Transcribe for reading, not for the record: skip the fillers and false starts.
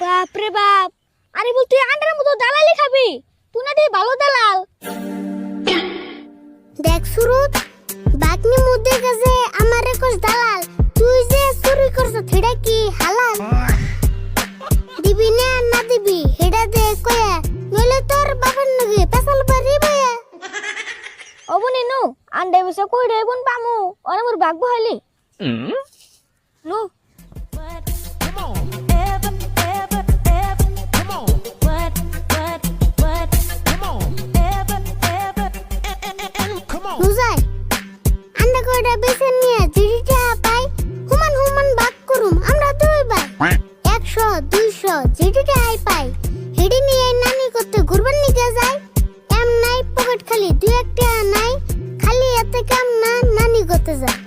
বাপ রে বাপ, আরে বল তুই আন্ডার মতো দালালি খাবি? তুই না দিয়ে ভালো দালাল। দেখ সুরত, বাকনি মুদে কাছে আমারে কোস দালাল, তুই যে চুরি করছ সেটা কি হালাল? দিবি না দিবি হেডা দে কয়া, নইলে তোর বাবার নগে পেছাল পারি বয়া। অবনি নু আন্ডা বেসা কই রে বোন পামু, অরে মোর ভাগ বহালি নু। বুঝাই আন্ডা কয়টা বেছে নিয়ে জিডিটা পাই, হুমান হুমান ভাগ করুম আমরা দুই ভাই। 100 200 জিডিটা আই পাই, হেডি নিয়ে নানি করতে ঘুরবার নিতে যাই। এম নাই পকেট খালি, দুই একটা নাই, খালি এতে কাম না নানি করতে যায়।